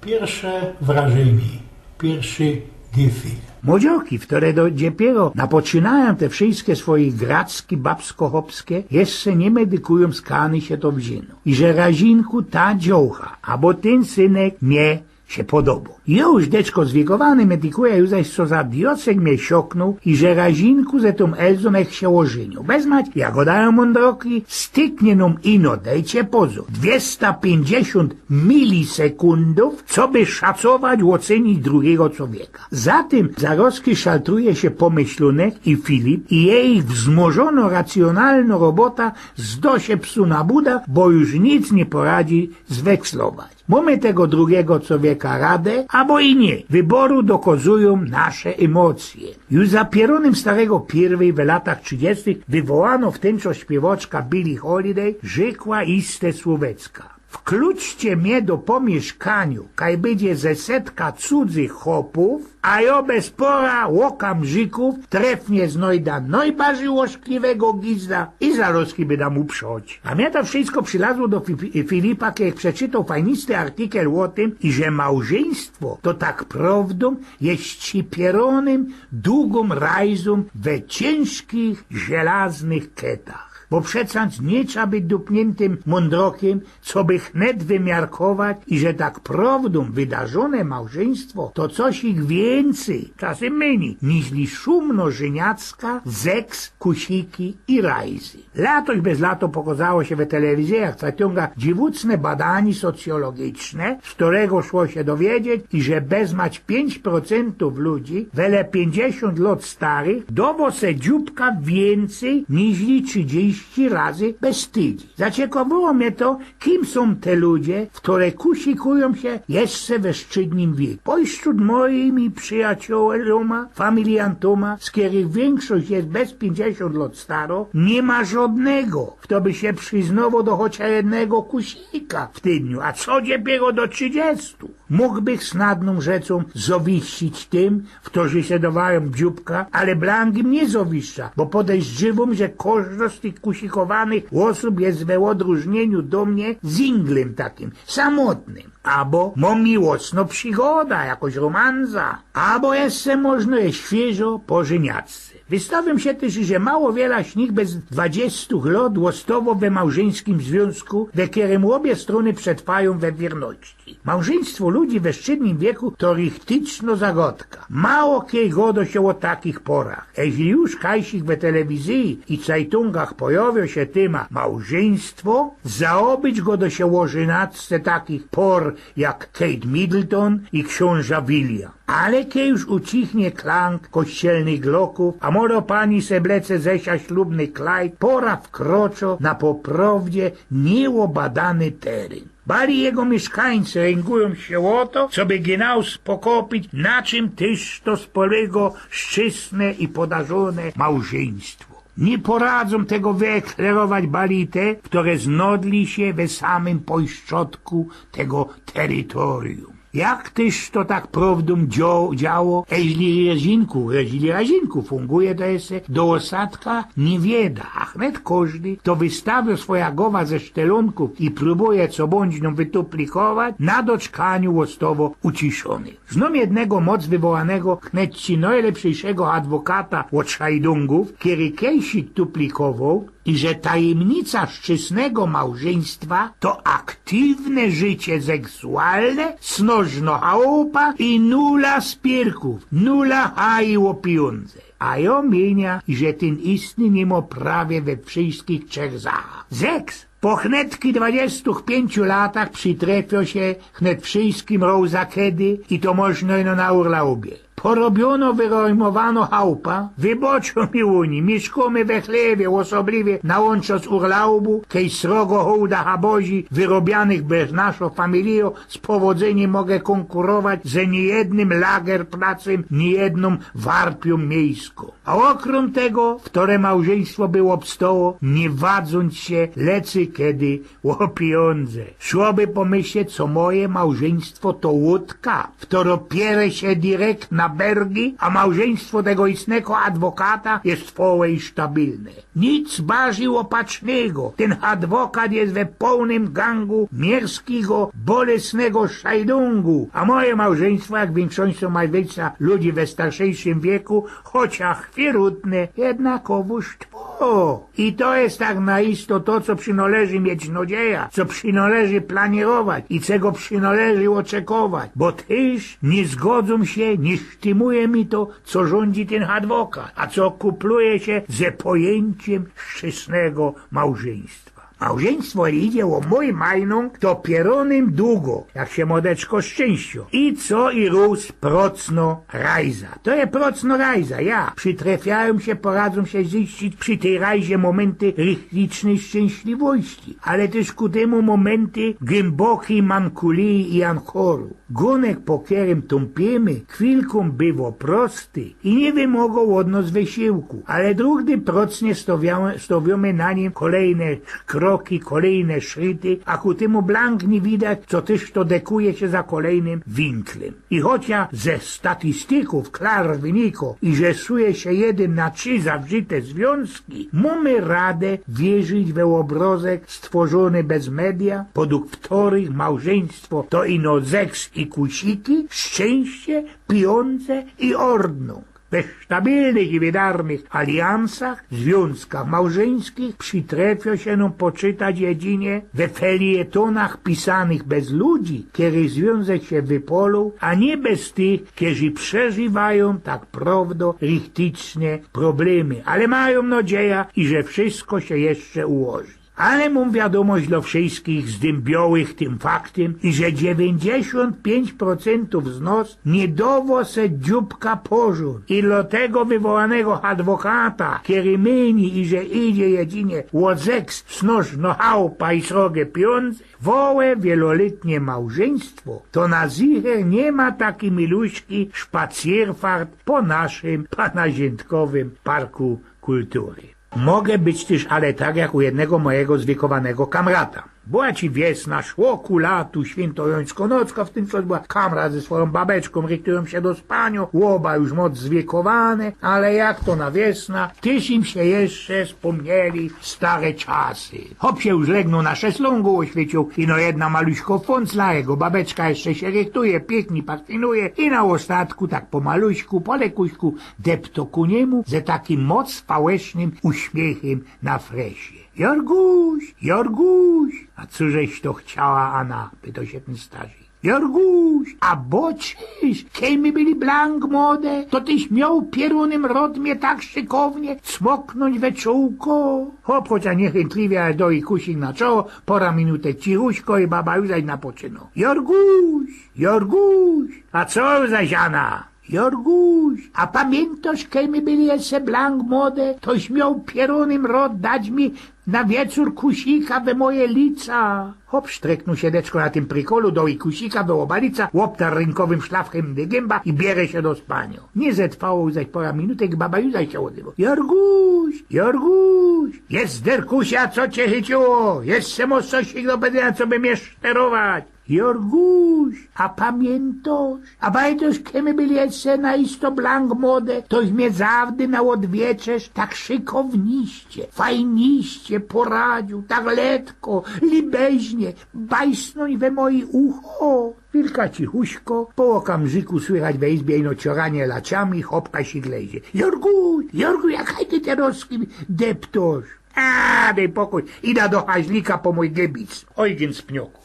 Pierwsze wrażenie, pierwszy gefühl. Młodzioki, które dopiero napoczynają te wszystkie swoje gracki babsko-hopskie, jeszcze nie medykują skany się to wzino. I że razinku ta dziołcha, albo ten synek mnie się podobał. Już deczko zwiekowany medykuje już zaś co za diocek mnie sioknął i że razinku ze tą Elzą jak się ożynił. Bezmać, jak dają mądroki, styknie nam ino, dejcie pozór. 250 milisekundów, co by szacować, ocenić drugiego człowieka. Za tym zaroski szaltruje się pomyślunek i Filip i jej wzmożono racjonalna robota zdo się psu na buda, bo już nic nie poradzi zwekslować. Mamy tego drugiego człowieka radę, albo i nie. Wyboru dokazują nasze emocje. Już za pieronem starego Pirwy w latach 30. wywołano w tym, co śpiewaczka Billie Holiday rzekła iste słowecka. Wkluczcie mnie do pomieszkaniu, kaj będzie ze setka cudzych chopów, a ja bez pora łokam żyków, trefnie znojda najbardziej łoszkliwego gizda i zaroski by nam uprzeć. A mnie to wszystko przylazło do Filipa, kiedy przeczytał fajnisty artykel o tym, i że małżeństwo to tak prawdą jest pieronym, długą rajzą we ciężkich, żelaznych ketach. Bo przecież nie trzeba być dupniętym mądrokiem, co by chnet wymiarkować i że tak prawdą wydarzone małżeństwo to coś ich więcej, czasem mniej, niż szumno żeniacka, seks, kusiki i rajzy. Lato i bez lato pokazało się w telewizjach, w ciągach dziwucne badanie socjologiczne, z którego szło się dowiedzieć, i że bezmać 5% ludzi, wele 50 lat starych, dowo se dzióbka więcej niż 30 razy bezstydzi. Zaciekawiło mnie to, kim są te ludzie, które kusikują się jeszcze we szczytnym wieku. Pośród moimi przyjaciółoma, familiantoma, z których większość jest bez 50 lat staro, nie ma żadnego, kto by się przyznawał do chociaż jednego kusika w tygodniu, a co dopiero do 30. Mógłbych snadną rzeczą zawiścić tym, którzy się dawają dzióbka, ale blangim nie zawiszcza, bo podejrzewam, że każda z tych kusikowanych osób jest we odróżnieniu do mnie singlem takim, samotnym. Albo ma miłosna przygoda, jakoś romanza, albo jeszcze można je świeżo po żeniacce. Wystawiam się też, że mało wiele z nich bez 20 lat łostowo we małżeńskim związku, we którym obie strony przetrwają we wierności. Małżeństwo ludzi we szczytnym wieku to richtyczna zagadka. Mało kiej godo się o takich porach. Jeśli już kajsik we telewizji i cajtungach pojawią się tema małżeństwo, zaobyć go do się o żenacce takich por jak Kate Middleton i książa William. Ale kiedy już ucichnie klank kościelnych gloków, a moro pani seblece zesia ślubny klajd, pora wkroczo na poprawdzie nieobadany teren. Bali jego mieszkańcy ręgują się o to, co by genau spokopić, na czym tyż to spolego szczysne i podarzone małżeństwo. Nie poradzą tego wyeklerować bali te, które znodli się we samym pośrodku tego terytorium. Jak tyż to tak prawdą działo, jeśli razinku funguje to jeszcze do osadka nie wieda, a chnet każdy, kto wystawia swoja głowa ze sztelunków i próbuje co bądź nią wytuplikować, na doczkaniu łostowo uciszony. Znam jednego moc wywołanego chnet ci najlepszejszego adwokata od szajdungów, który kejsik tuplikował, i że tajemnica szczysnego małżeństwa to aktywne życie seksualne, snożno chałupa i nula spierków, nula hajło pieniądze. A ja mienia, że ten istny nie ma prawie we wszystkich trzech zachach. Seks po chnetki 25 latach przytrefio się chnet wszystkim roza kiedy i to można ino na urlaubie. Porobiono, wyrojmowano chałupa, wyboczo mi uni, mieszkamy we chlewie, osobliwie nałączo z urlaubu, kej srogo hołda habozi, wyrobianych bez naszą familią, z powodzeniem mogę konkurować ze niejednym lagerplacem, niejedną warpią miejską. A okrom tego, które małżeństwo było obstoło, nie wadząc się, lecy kiedy o pieniądze. Szłoby pomyśleć, co moje małżeństwo to łódka, w którą pierę się direkt na bergi, a małżeństwo tego istnego adwokata jest twoje i stabilne. Nic bardziej opacznego. Ten adwokat jest we pełnym gangu mierskiego, bolesnego szajdungu, a moje małżeństwo, jak większość majwejca ludzi we starszejszym wieku, chociaż chwirutne, jednakowoż tło. I to jest tak naisto to, co przynależy mieć nadzieja, co przynależy planierować i czego przynależy oczekować, bo też nie zgodzą się, nie sztymuje mi to, co rządzi ten adwokat, a co kupluje się ze pojęciem szczęsnego małżeństwa. Małżeństwo idzie o mój majnung to pieronym długo, jak się modeczko szczęściu. I co i rósł procno rajza. To jest procno rajza, ja. Przytrafiają się, poradzą się ziścić przy tej rajzie momenty rychlicznej szczęśliwości, ale też ku temu momenty głębokiej mankulii i anchoru. Gunek po którym tąpiemy, chwilką bywa prosty i nie wymogą od nas wysiłku, ale drugi procnie stawiamy na nim kolejne kroki, kolejne szryty, a ku temu blank nie widać, co też to dekuje się za kolejnym winklem. I chociaż ze statystyków klar wyniko, i że suje się 1 na 3 zawrzyte związki, mamy radę wierzyć we obrazek stworzony bez media, podług których małżeństwo to ino seks i kusiki, szczęście, pieniądze i ordnung. We stabilnych i wydarnych aliansach, związkach małżeńskich przytrafia się nam poczytać jedynie we felietonach pisanych bez ludzi, kiedy związek się wypolą, a nie bez tych, którzy przeżywają tak prawdo rychtyczne problemy, ale mają nadzieję, i że wszystko się jeszcze ułoży. Ale mam wiadomość dla wszystkich zdębiołych tym faktem, i że 95% z nas nie dało se dzióbka porząd. I do tego wywołanego adwokata, który myni, i że idzie jedynie łozeks, snoż, chałpa i srogie pieniądze, wołe wieloletnie małżeństwo, to na zicher nie ma takiej miluśki spacierfahrt po naszym panaziętkowym parku kultury. Mogę być też ale tak jak u jednego mojego zwiekowanego kamrata. Była ci wiesna, szło ku latu, świętojońsko-nocka, w tym coś była kamrat ze swoją babeczką, rytują się do spania, łoba już moc zwiekowane, ale jak to na wiesna, tyś im się jeszcze wspomnieli stare czasy. Hop się już legną na szeslągu, oświecił, ino jedna maluśko fącla, jego babeczka jeszcze się rytuje, pięknie pasfinuje i na ostatku, tak po maluśku, po lekuśku, depto ku niemu ze takim moc fałesznym uśmiechem na fresie. Jorguś, Jorguś, a cóżeś to chciała Anna, pytał się ten starzyk. Jorguś, a boczyś, kiedy my byli blank młode, to tyś miał pierunym rodmie tak szykownie cmoknąć we czołko. Hop, chociaż niechętliwie, ale do i kusik na czoło, pora minutek cichuśko i baba już zaś napoczyną. Jorguś, Jorguś, a co zaś Anna? Jorguś, a pamiętasz, kiedy my byli jeszcze blank młode, toś miał pierunym rod dać mi na wieczór kusika we moje lica. Hop, sztreknął siedeczko na tym prikolu, do i kusika we obalica, łoptar rynkowym szlafchem do gęba i bierze się do spania. Nie zetrwało zaś pora minutek, baba już zaś się odbyło. Jorguś, Jorguś, jest derkusia, co cię chyciło? Jeszcze masz coś do bedzenia, co by mnie szterować. Jorguś, a pamiętasz, kiedy my byli jeszcze na isto blank młode, toś mnie zawdy na odwieczesz tak szykowniście, fajniście poradził, tak letko, libeźnie, bajsnąć we moje ucho. Wilka cichuśko, po okamżyku słychać we izbie ino cioranie laciami, chopka się glezie. Jorguś, jakaj ty teraz deptosz? A, daj pokój, idę do haźlika po mój gebic. Ojgien z pnioku.